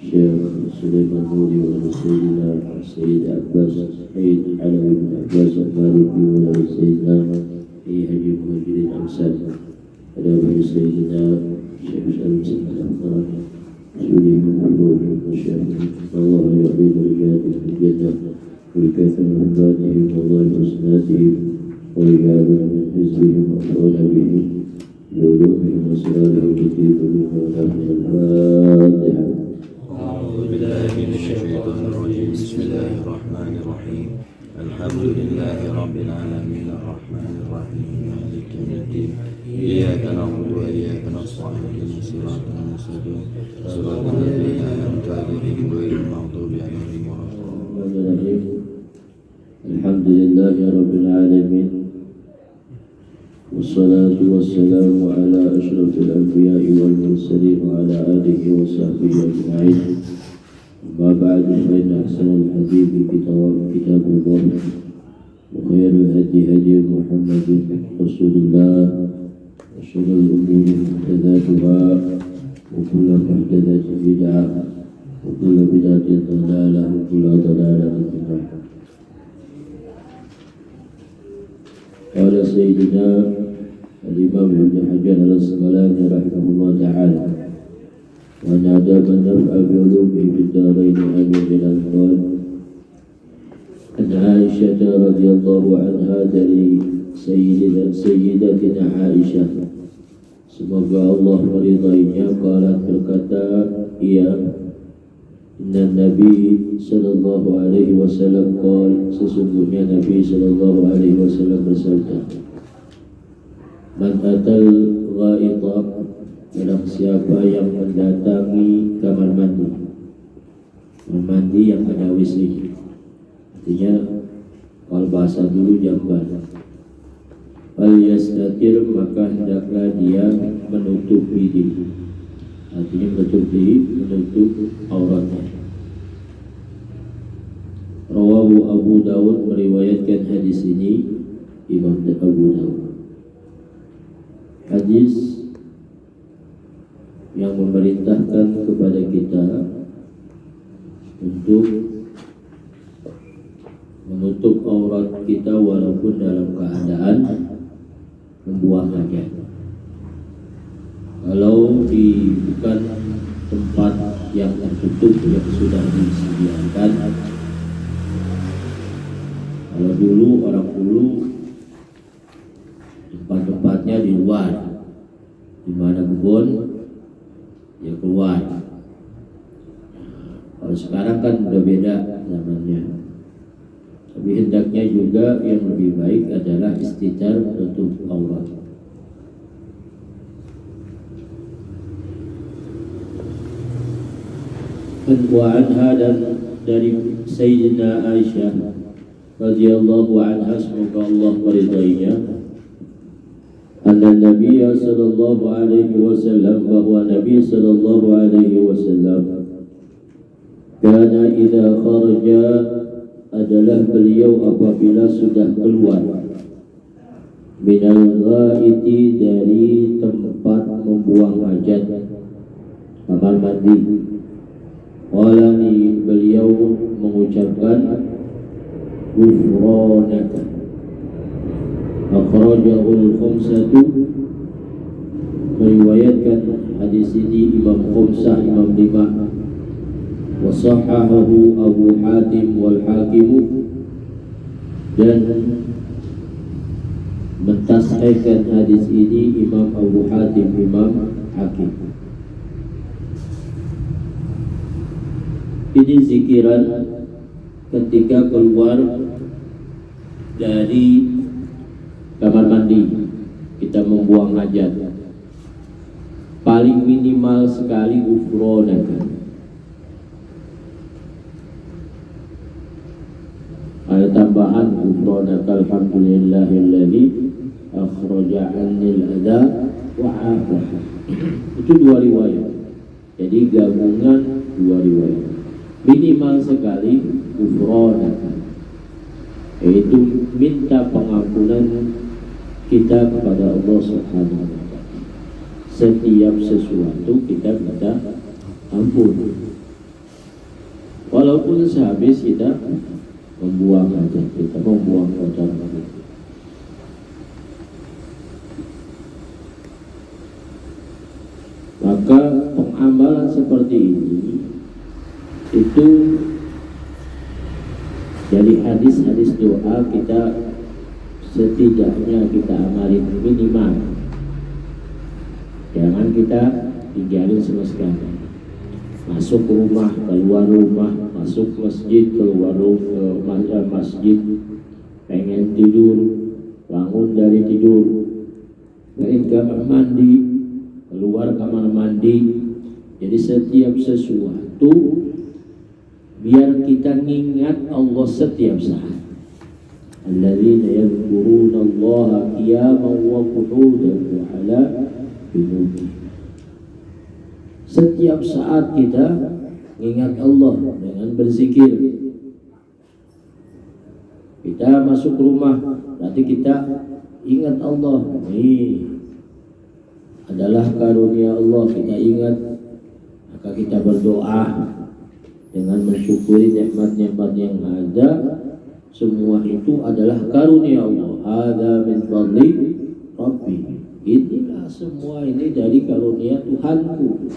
الشيخ سليمان نوري ولد سيدنا السيد عباس حيد علوي بن عباس المالكي ولد سيدنا حجي مهاجرين أمثال على سيدنا الشيخ شمس الأحمر سوري من حضور المشايخ الله يعيد رجاله في الجنة ويكثر من بعدهم والله حسناتهم ويجعلنا من حزبهم وأطعون بهم بعلومهم وسرارهم الدين بما من الفاتحة. أعوذ بالله من الشيطان الرجيم. بسم الله الرحمن الرحيم. الحمد لله رب العالمين الرحمن الرحيم مالك يوم الدين إياك نعبد وإياك نستعين اهدنا الصراط المستقيم صراط الذين أنعمت عليهم غير المغضوب عليهم ولا الضالين. الحمد لله رب العالمين والصلاة والسلام على أشرف الأنبياء والمرسلين وعلى آله وصحبه أجمعين. أما بعد فإن أحسن الحديث كتاب الله وخير الهدي هدي محمد رسول الله وشر الأمور محدثاتها وكل محدثة بدعة وكل بدعة ضلالة وكل ضلالة في النار. قال سيدنا الإمام ابن حجر العسقلاني رحمه الله تعالى وأن أداب النفع بعلومه في الدارين آمين بالأنوار. أن عائشة رضي الله عنها dari Sayyidatina Aisyah, semoga Allah meridainya, qalat berkata ia, inna Nabi sallallahu alaihi wasallam qala, sesungguhnya Nabi sallallahu alaihi wasallam bersabda, man atal ghaita, barang siapa yang mendatangi kamar mandi yang ada WC, artinya kalau bahasa dulu jamban, fal yastatir, maka hendaklah dia menutupi diri, artinya menutup auratnya. Rawahu Abu Dawud, meriwayatkan hadis ini Imam Abu Dawud. Hadis yang memerintahkan kepada kita untuk menutup aurat kita walaupun dalam keadaan membuang hajat. Kalau di bukan tempat yang tertutup yang sudah disediakan. Kalau dulu orang dulu tempat-tempatnya di luar, di mana kebun ya keluar. Kalau sekarang kan udah beda zamannya. Tapi hendaknya juga yang lebih baik adalah istitar tutup aurat. Wa anha, dan dari Sayyidina Aisyah radhiyallahu anha, semoga Allah meridainya, anna Nabi sallallahu alaihi wasallam, bahwa Nabi sallallahu alaihi wasallam kana idza kharaja, adalah beliau apabila sudah keluar, minal ghaiti, dari tempat membuang hajat, kamar mandi, walani, beliau mengucapkan ghufranaka. Akhrajahul khamsatu, meriwayatkan hadis ini Imam Khamsah, Imam Lima, wa sahahahu Abu Hatim wal Hakim, dan mentasihkan hadis ini Imam Abu Hatim, Imam Hakim. Ini zikiran ketika keluar dari kamar mandi, kita membuang hajat, paling minimal sekali ghufranaka. Ada tambahan ghufranaka alhamdulillahilladzi akhraja 'annil adza wa 'afaha. Itu dua riwayat. Jadi gabungan dua riwayat. Minimal sekali ghufranaka, yaitu minta pengampunan kita kepada Allah Subhanahu wa ta'ala. Setiap sesuatu kita minta ampun. walaupun sehabis kita membuang aja, kita membuang kotoran kita. Maka pengamalan seperti ini itu dari hadis-hadis doa kita setidaknya kita amalin minimal. Jangan kita tinggalin sama sekali. Masuk rumah, keluar rumah, masuk masjid, keluar masjid, pengen tidur, bangun dari tidur, pengen kamar mandi, keluar kamar mandi. Jadi setiap sesuatu biar kita ingat Allah setiap saat. Alladzina yadhkuruna Allaha qiyaman wa qu'udan wa 'ala junubihim. Setiap saat kita ingat Allah dengan berzikir. Kita masuk rumah, berarti kita ingat Allah. Ini adalah karunia Allah, kita ingat. Maka kita berdoa dengan mensyukuri nikmat-nikmat yang ada. Semua itu adalah karunia Allah. Hadza min fadli Rabbi. Inilah semua ini dari karunia Tuhanku.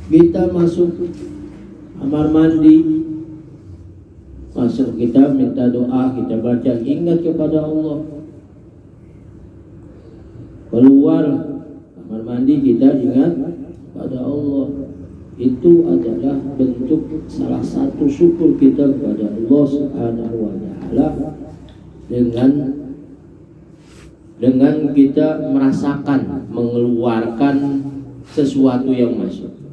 Kita masuk kamar mandi, masuk kita minta doa, kita baca, ingat kepada Allah. Keluar kamar mandi kita ingat kepada Allah. Itu adalah bentuk salah satu syukur kita kepada Allah Subhanahu wa Ta'ala dengan kita merasakan mengeluarkan sesuatu yang masuk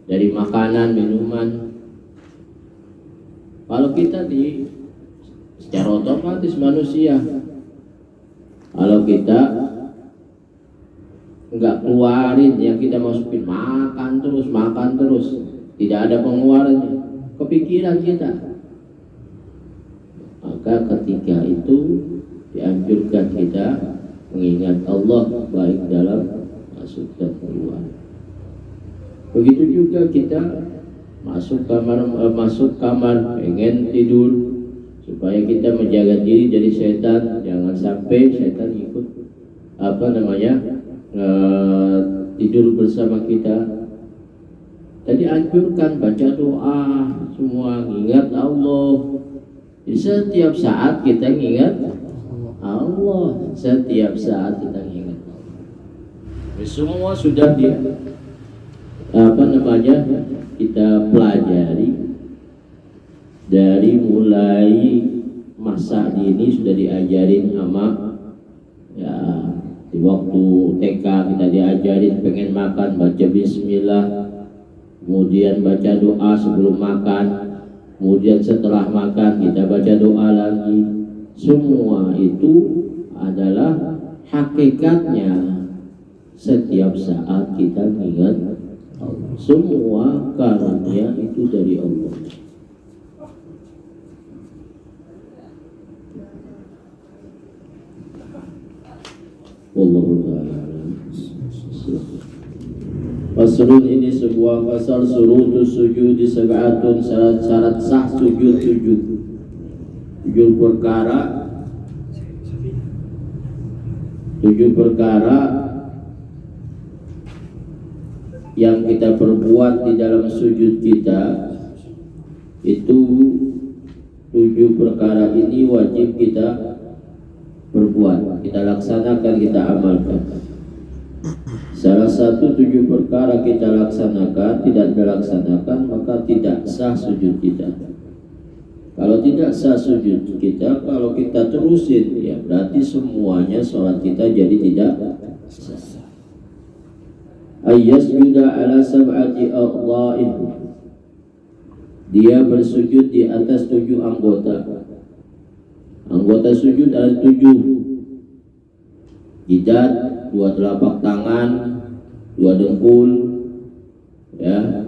dari makanan, minuman. Kalau kita secara otomatis manusia, kalau kita enggak keluarin yang kita masukin, makan terus, tidak ada pengeluarannya, kepikiran kita. Maka ketika itu dianjurkan kita mengingat Allah baik dalam masuk dan keluar. Begitu juga kita masuk kamar pengen tidur, supaya kita menjaga diri dari setan. Jangan sampai setan ikut tidur bersama kita. Tadi anjurkan baca doa, semua ingat Allah. Di setiap saat kita ingat Allah, setiap saat kita ingat Allah. Semua sudah kita pelajari dari mulai masa dini, sudah diajarin sama ya. Di waktu TK kita diajarin pengen makan baca bismillah, kemudian baca doa sebelum makan, kemudian setelah makan kita baca doa lagi. Semua itu adalah hakikatnya setiap saat kita ingat Allah. Semua karunia itu dari Allah. Wallahu ta'ala. Faslun, ini sebuah pasal surutus sujud sab'atun, syarat sah sujud 7 perkara yang kita perbuat di dalam sujud kita. Itu 7 perkara ini wajib kita berbuat, kita laksanakan, kita amalkan. Salah satu 7 perkara kita laksanakan, tidak dilaksanakan, maka tidak sah sujud kita. Kalau tidak sah sujud kita, kalau kita terusin, ya berarti semuanya sholat kita jadi tidak sah. Ayyasjuda ala sab'ati a'dha'in, dia bersujud di atas 7 anggota. Anggota sujud ada 7. Jidat, 2 telapak tangan, 2 dengkul, ya,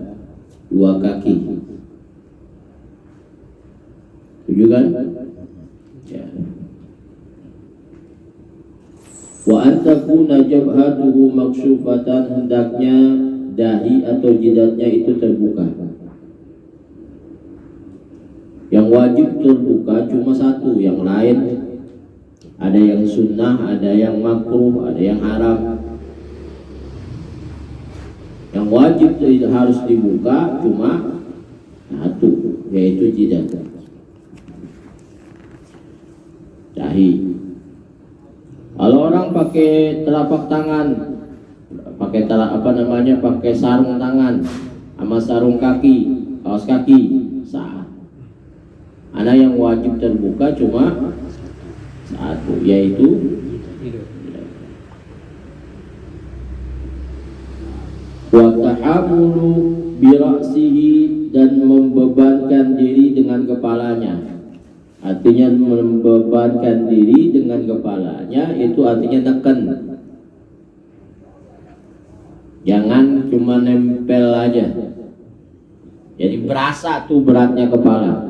2 kaki. 7 kan? Ya. Wa antakuna jabhatuhu maksyufatan, hendaknya dahi atau jidatnya itu terbuka. Yang wajib terbuka cuma satu, yang lain ada yang sunnah, ada yang makruh, ada yang haram. Yang wajib harus dibuka cuma satu, yaitu jidat, dahi. Kalau orang pakai telapak tangan, pakai pakai sarung tangan sama sarung kaki, kaos kaki, sah. Ada yang wajib terbuka cuma satu, yaitu wa tahammulu bi ra'sihi, dan membebankan diri dengan kepalanya. Artinya membebankan diri dengan kepalanya itu artinya neken. Jangan cuma nempel aja. Jadi berasa tuh beratnya kepala.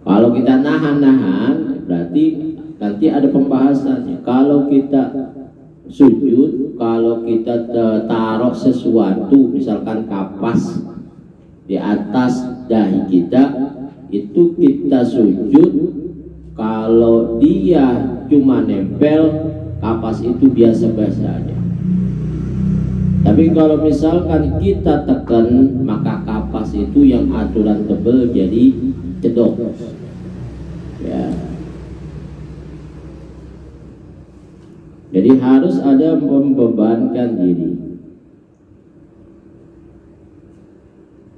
Kalau kita nahan-nahan, berarti nanti ada pembahasannya. Kalau kita sujud, kalau kita taruh sesuatu, misalkan kapas di atas dahi kita, itu kita sujud. Kalau dia cuma nempel, kapas itu biasa-biasa aja. Tapi kalau misalkan kita tekan, maka kapas itu yang aturan tebel jadi cedok. Ya. Jadi harus ada membebankan diri.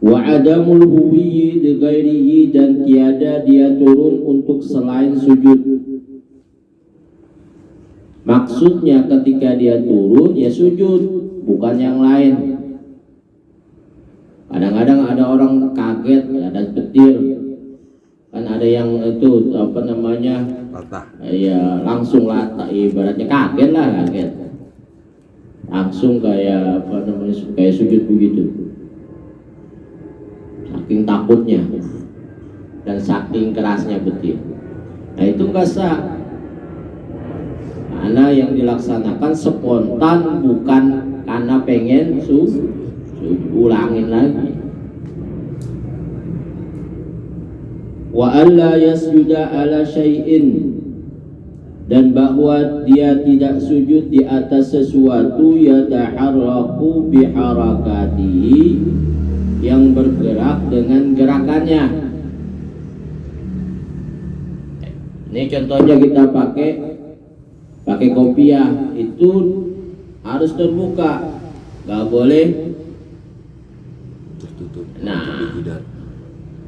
Wa adamul huwiyyi li ghairihi, dan tiada dia turun untuk selain sujud. Maksudnya ketika dia turun ya sujud, bukan yang lain. Kadang-kadang ada orang kaget, ada petir, kan ada yang itu patah. Ya langsung lata, ibaratnya kaget lah, kaget. Langsung kayak kayak sujud begitu. Saking takutnya dan saking kerasnya petir. Nah itu enggak sah. Karena yang dilaksanakan spontan, bukan karena pengen ulangin lagi. Wa alla yasjuda ala syai'in, dan bahwa dia tidak sujud di atas sesuatu yataharraku biharakatihi, yang bergerak dengan gerakannya. Ini contohnya kita pakai kopiah, itu harus terbuka, nggak boleh tertutup. Nah,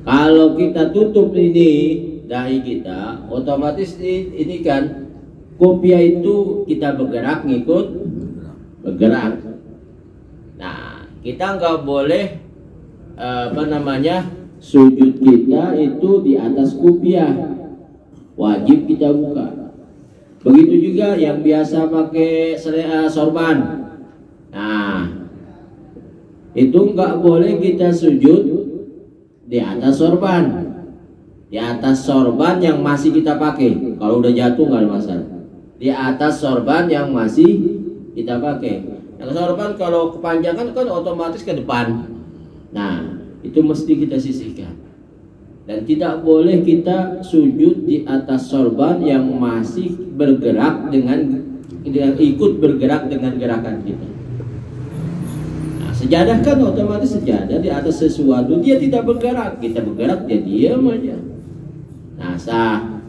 kalau kita tutup ini dahi kita, otomatis ini kan kopiah itu kita bergerak, ngikut bergerak. Nah, kita nggak boleh sujud kita itu di atas kopiah, wajib kita buka. Begitu juga yang biasa pakai sorban. Nah, itu nggak boleh kita sujud di atas sorban. Di atas sorban yang masih kita pakai. Kalau udah jatuh nggak ada masalah. Di atas sorban yang masih kita pakai. Yang sorban kalau kepanjangan kan otomatis ke depan. Nah, itu mesti kita sisihkan. Dan tidak boleh kita sujud di atas sorban yang masih bergerak dengan ikut bergerak dengan gerakan kita. Nah, sejadah kan otomatis sejadah di atas sesuatu, dia tidak bergerak, kita bergerak, dia diam aja. Nah, sah.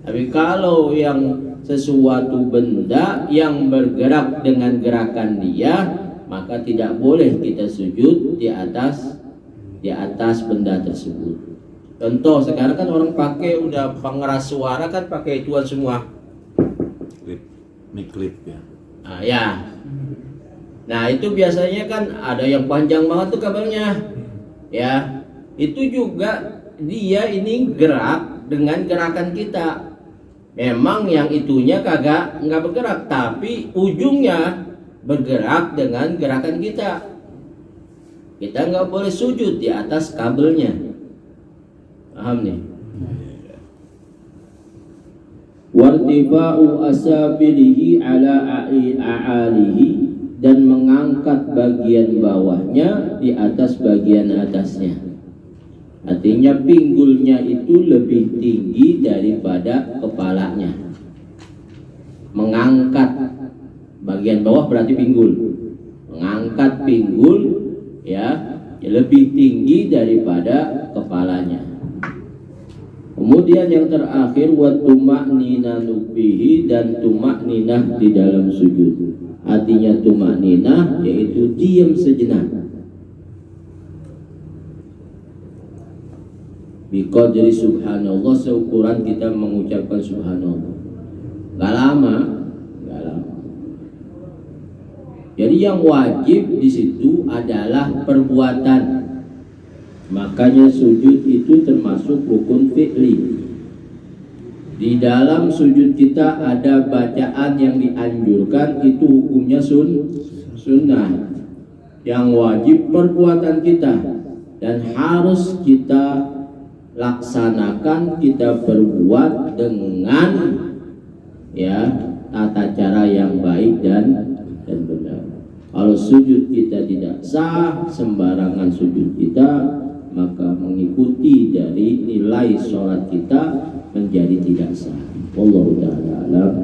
Tapi kalau yang sesuatu benda yang bergerak dengan gerakan dia, maka tidak boleh kita sujud di atas benda tersebut. Contoh sekarang kan orang pakai udah pengeras suara kan pakai ituan semua. Mic clip ya. Nah, ya. Nah, itu biasanya kan ada yang panjang banget tuh kabelnya. Ya. Itu juga dia ini gerak dengan gerakan kita. Memang yang itunya nggak bergerak, tapi ujungnya bergerak dengan gerakan kita. Kita nggak boleh sujud di atas kabelnya. Paham nih? Wartifa'u asafilihi ala a'alihi, dan mengangkat bagian bawahnya di atas bagian atasnya. Artinya pinggulnya itu lebih tinggi daripada kepalanya. Mengangkat bagian bawah berarti pinggul. Mengangkat pinggul ya lebih tinggi daripada kepalanya. Kemudian yang terakhir wa tuma'ninanu fihi, dan tuma'ninah di dalam sujud. Artinya tuma'ninah yaitu diam sejenak. Biqadri subhanallah, seukuran kita mengucapkan subhanallah. Gak lama. Jadi yang wajib di situ adalah perbuatan. Makanya sujud itu termasuk rukun fi'li. Di dalam sujud kita ada bacaan yang dianjurkan, itu hukumnya sunnah. Yang wajib perbuatan kita dan harus kita laksanakan, kita perbuat dengan ya tata cara yang baik dan benar. Kalau sujud kita tidak sah, sembarangan sujud kita, maka mengikuti dari nilai sholat kita menjadi tidak sah. Wallahu ta'ala a'lam.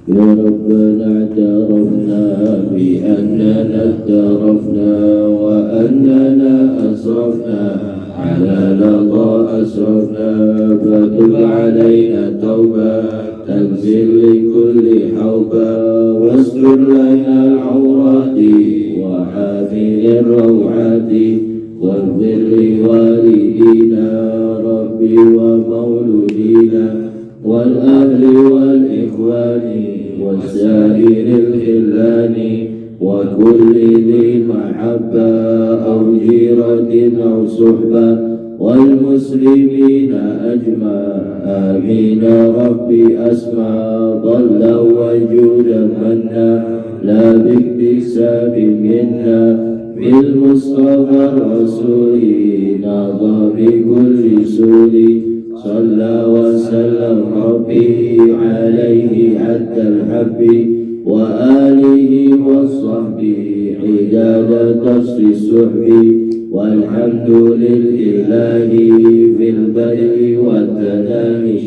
Ya Rabbana i'tarafna bi annana i'tarafna wa annana asrafna ala laqha asrafna fatub alayna tawba tanzil li kulli hawba wastur lana al-awrati wa hafil ar-rawati waghfir li walidina rabbi wa mauludina والأهل والإخوان والسائر الخلان وكل ذي محبة أو جيرة أو صحبة والمسلمين أجمع آمين ربي أسمع ضلا وجودا منا لا باكتساب منا بالمصطفى الرسول ناظى بكل سول صلى وسلم ربي عليه حتى الحب وآله وصحبه عداد تصف السحب والحمد للإله في البدء والتنامي.